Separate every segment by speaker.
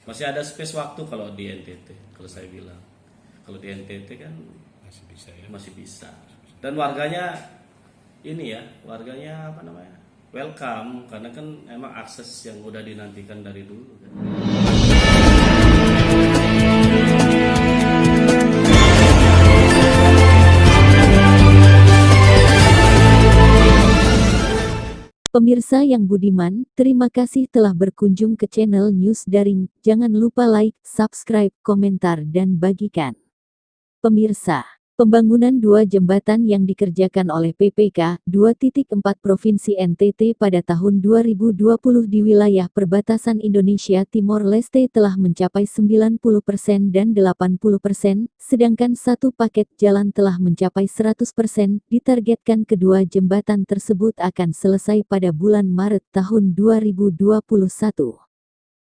Speaker 1: Masih ada space waktu kalau di NTT, kalau saya bilang. Kalau di NTT kan
Speaker 2: Masih bisa ya.
Speaker 1: masih bisa. Dan warganya ini ya, warganya apa namanya? Welcome, karena kan emang akses yang udah dinantikan dari dulu kan.
Speaker 3: Pemirsa yang budiman, terima kasih telah berkunjung ke channel News Daring. Jangan lupa like, subscribe, komentar, dan bagikan. Pemirsa, pembangunan 2 jembatan yang dikerjakan oleh PPK 2.4 Provinsi NTT pada tahun 2020 di wilayah perbatasan Indonesia Timor Leste telah mencapai 90% dan 80%, sedangkan satu paket jalan telah mencapai 100%. Ditargetkan kedua jembatan tersebut akan selesai pada bulan Maret tahun 2021.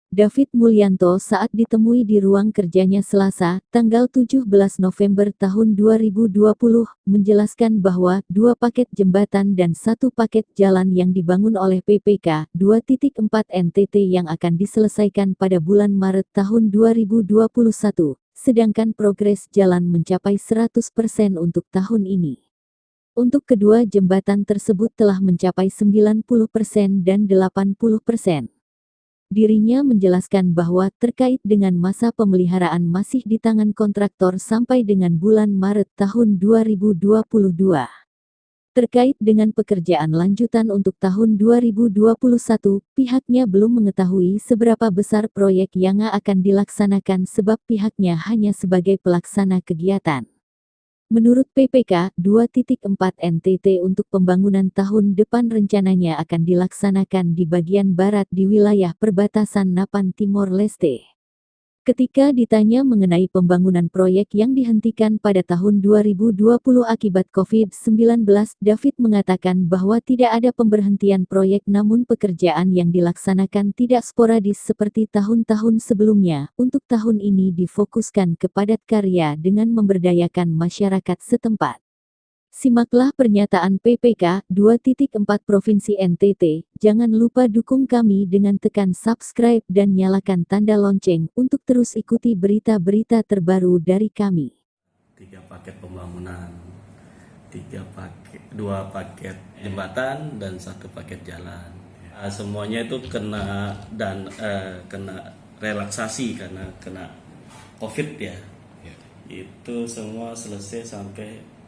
Speaker 3: David Mulyanto saat ditemui di ruang kerjanya Selasa, tanggal 17 November tahun 2020, menjelaskan bahwa 2 paket jembatan dan 1 paket jalan yang dibangun oleh PPK 2.4 NTT yang akan diselesaikan pada bulan Maret tahun 2021, sedangkan progres jalan mencapai 100% untuk tahun ini. Untuk kedua jembatan tersebut telah mencapai 90% dan 80%. Dirinya menjelaskan bahwa terkait dengan masa pemeliharaan masih di tangan kontraktor sampai dengan bulan Maret tahun 2022. Terkait dengan pekerjaan lanjutan untuk tahun 2021, pihaknya belum mengetahui seberapa besar proyek yang akan dilaksanakan sebab pihaknya hanya sebagai pelaksana kegiatan. Menurut PPK 2.4 NTT untuk pembangunan tahun depan rencananya akan dilaksanakan di bagian barat di wilayah perbatasan Napan Timor Leste. Ketika ditanya mengenai pembangunan proyek yang dihentikan pada tahun 2020 akibat COVID-19, David mengatakan bahwa tidak ada pemberhentian proyek namun pekerjaan yang dilaksanakan tidak sporadis seperti tahun-tahun sebelumnya. Untuk tahun ini difokuskan ke padat karya dengan memberdayakan masyarakat setempat. Simaklah pernyataan PPK 2.4 Provinsi NTT. Jangan lupa dukung kami dengan tekan subscribe dan nyalakan tanda lonceng untuk terus ikuti berita-berita terbaru dari kami.
Speaker 1: 3 paket pembangunan, 2 paket jembatan dan 1 paket jalan. Semuanya itu kena relaksasi karena kena COVID ya. Itu semua selesai sampai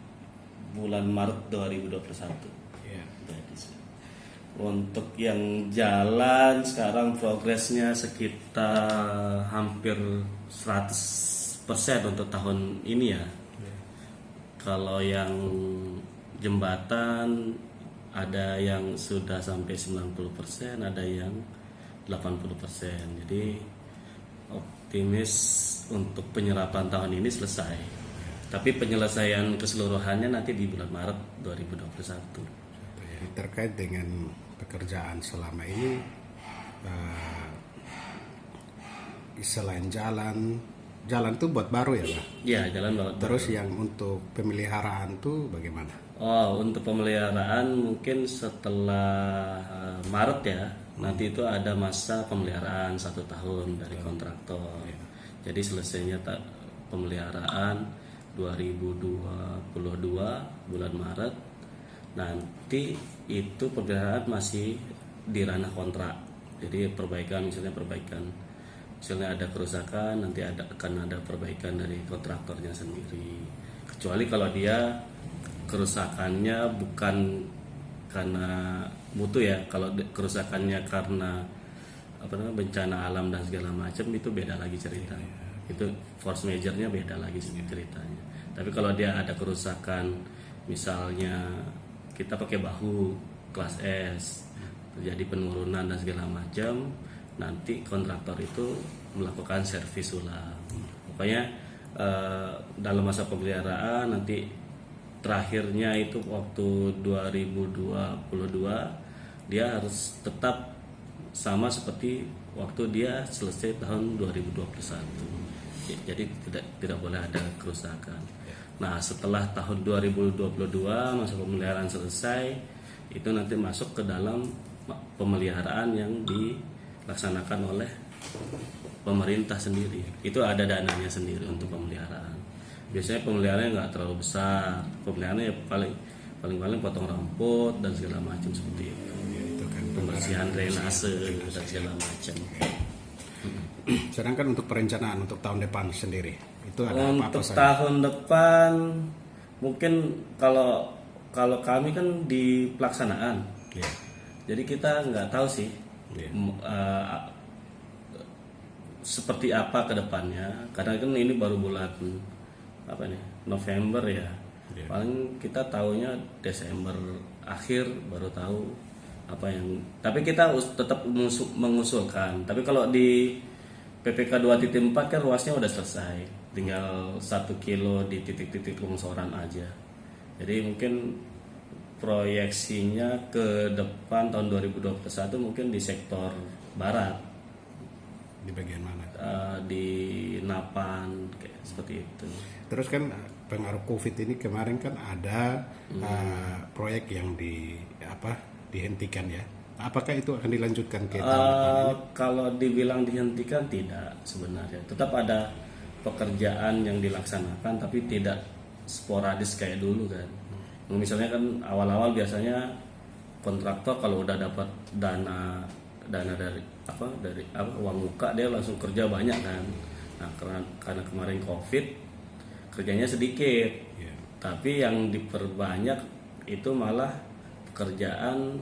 Speaker 1: bulan Maret 2021. Jadi, untuk yang jalan sekarang progresnya sekitar hampir 100% untuk tahun ini ya. Kalau yang jembatan ada yang sudah sampai 90%, ada yang 80%. Jadi optimis untuk penyerapan tahun ini selesai. Tapi penyelesaian keseluruhannya nanti di bulan Maret 2021.
Speaker 2: Terkait dengan pekerjaan selama ini, selain jalan tuh buat baru ya Pak?
Speaker 1: Iya, jalan baru.
Speaker 2: Terus yang untuk pemeliharaan tuh bagaimana?
Speaker 1: Oh, untuk pemeliharaan mungkin setelah Maret ya. Nanti itu ada masa pemeliharaan 1 tahun dari kontraktor. Jadi selesainya pemeliharaan 2022 bulan Maret. Nanti itu pemeliharaan masih di ranah kontrak. Jadi misalnya ada kerusakan, nanti akan ada perbaikan dari kontraktornya sendiri. Kecuali kalau dia kerusakannya bukan karena mutu ya, kalau kerusakannya karena bencana alam dan segala macam, itu beda lagi ceritanya. Itu force majornya beda lagi ceritanya. Tapi kalau dia ada kerusakan, misalnya kita pakai bahu kelas S, terjadi penurunan dan segala macam, nanti kontraktor itu melakukan servis ulang. Pokoknya dalam masa pemeliharaan nanti terakhirnya itu waktu 2022, dia harus tetap sama seperti waktu dia selesai tahun 2021. Jadi tidak boleh ada kerusakan. Nah, setelah tahun 2022 masa pemeliharaan selesai, itu nanti masuk ke dalam pemeliharaan yang dilaksanakan oleh pemerintah sendiri. Itu ada dananya sendiri untuk pemeliharaan. Biasanya pemeliharaannya nggak terlalu besar. Pemeliharaannya ya paling potong rumput dan segala macam seperti itu.
Speaker 2: Ya, itu kan
Speaker 1: Pembersihan drainase dan segala macam.
Speaker 2: Sedangkan untuk perencanaan untuk tahun depan sendiri itu ada apa-apa
Speaker 1: Untuk
Speaker 2: saja?
Speaker 1: tahun depan mungkin kalau kami kan di pelaksanaan.
Speaker 2: Ya.
Speaker 1: Jadi kita nggak tahu sih
Speaker 2: Iya.
Speaker 1: Seperti apa ke depannya. Karena kan ini baru bulan apa nih, November ya.
Speaker 2: Iya.
Speaker 1: Paling kita tahunya Desember akhir baru tahu apa yang. Tapi kita tetap mengusulkan. Tapi kalau di PPK 2.4 kan ruasnya udah selesai. Tinggal 1 kilo di titik-titik longsoran aja. Jadi mungkin proyeksinya ke depan tahun 2021 mungkin di sektor barat,
Speaker 2: Di bagian mana?
Speaker 1: di Napan kayak seperti itu.
Speaker 2: Terus kan pengaruh COVID ini kemarin kan ada proyek yang dihentikan ya. Apakah itu akan dilanjutkan ke tahun depan ini?
Speaker 1: Kalau dibilang dihentikan tidak sebenarnya, tetap ada pekerjaan yang dilaksanakan tapi tidak sporadis kayak dulu kan. Misalnya kan awal-awal biasanya kontraktor kalau udah dapat dana dari uang muka dia langsung kerja banyak kan. Nah karena kemarin COVID kerjanya sedikit,
Speaker 2: Ya.
Speaker 1: tapi yang diperbanyak itu malah pekerjaan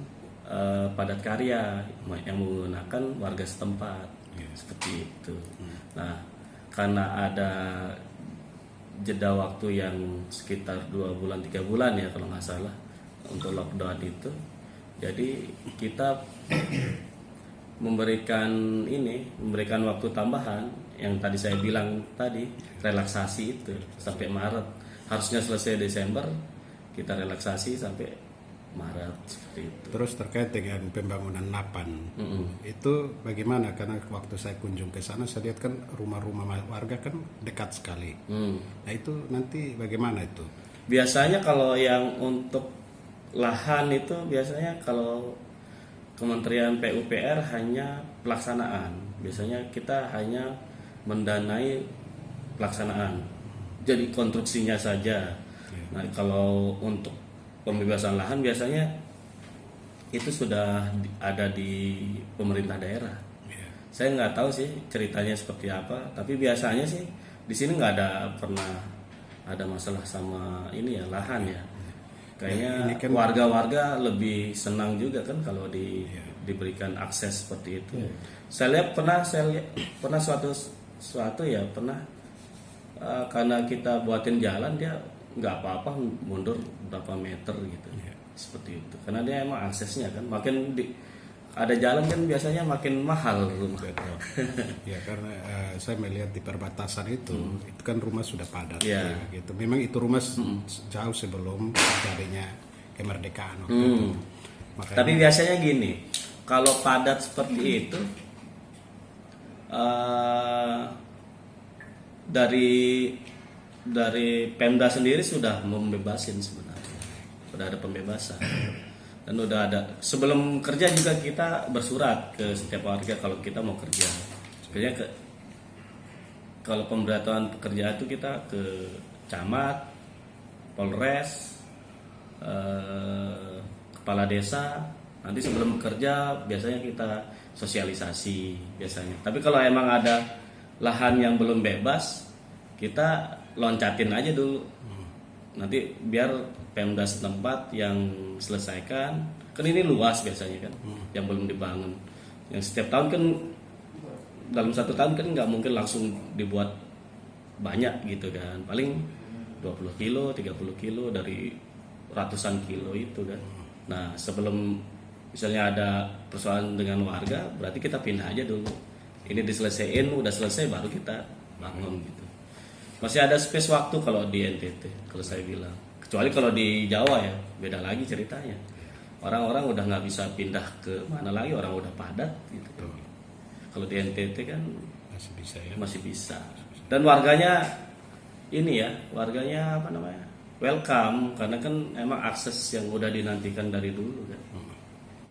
Speaker 1: padat karya yang menggunakan warga setempat.
Speaker 2: Ya.
Speaker 1: Seperti itu. Nah karena ada jeda waktu yang sekitar 2 bulan 3 bulan ya kalau nggak salah untuk lockdown itu, jadi kita memberikan waktu tambahan yang tadi saya bilang tadi, relaksasi itu sampai Maret. Harusnya selesai Desember, kita relaksasi sampai Maret seperti itu.
Speaker 2: Terus terkait dengan pembangunan Napan, itu bagaimana? Karena waktu saya kunjung ke sana, saya lihat kan rumah-rumah warga kan dekat sekali. Nah itu nanti bagaimana itu?
Speaker 1: Biasanya kalau yang untuk lahan itu biasanya kalau Kementerian PUPR hanya pelaksanaan. Biasanya kita hanya mendanai pelaksanaan. Jadi konstruksinya saja. Nah, kalau untuk pembebasan lahan biasanya itu sudah ada di pemerintah daerah. Saya nggak tahu sih ceritanya seperti apa, tapi biasanya sih di sini nggak pernah ada masalah sama ini ya, lahan ya. Kayaknya
Speaker 2: Ini kan-
Speaker 1: warga-warga lebih senang juga kan kalau diberikan akses seperti itu. Saya lihat pernah suatu ya pernah karena kita buatin jalan dia nggak apa-apa mundur berapa meter gitu. Seperti itu. Karena dia emang aksesnya kan ada jalan kan biasanya makin mahal rumah.
Speaker 2: Ya karena saya melihat di perbatasan itu kan rumah sudah padat.
Speaker 1: Ya.
Speaker 2: Ya, gitu. Memang itu rumah jauh sebelum terjadinya kemerdekaan waktu itu. Makanya,
Speaker 1: Tapi biasanya gini, kalau padat seperti itu dari Pemda sendiri sudah membebasin sebenarnya, sudah ada pembebasan dan udah ada sebelum kerja juga kita bersurat ke setiap warga kalau kita mau kerja. Sebenarnya kalau pemberatan pekerjaan itu kita ke camat, polres, kepala desa. Nanti sebelum bekerja biasanya kita sosialisasi biasanya. Tapi kalau emang ada lahan yang belum bebas, kita loncatin aja dulu. Nanti biar Pemda setempat yang selesaikan. Kan ini luas biasanya kan, yang belum dibangun. Yang setiap tahun kan dalam 1 tahun kan nggak mungkin langsung dibuat banyak gitu kan. Paling 20 kilo, 30 kilo dari ratusan kilo itu kan. Nah sebelum misalnya ada persoalan dengan warga, berarti kita pindah aja dulu. Ini diselesaikan, udah selesai baru kita bangun gitu. Masih ada space waktu kalau di NTT, kalau saya bilang. Kecuali kalau di Jawa ya, beda lagi ceritanya. Orang-orang udah nggak bisa pindah ke mana lagi, orang udah padat gitu. Kalau di NTT kan
Speaker 2: masih bisa ya.
Speaker 1: masih bisa. Dan warganya ini ya, warganya apa namanya? Welcome karena kan emang akses yang udah dinantikan dari dulu kan.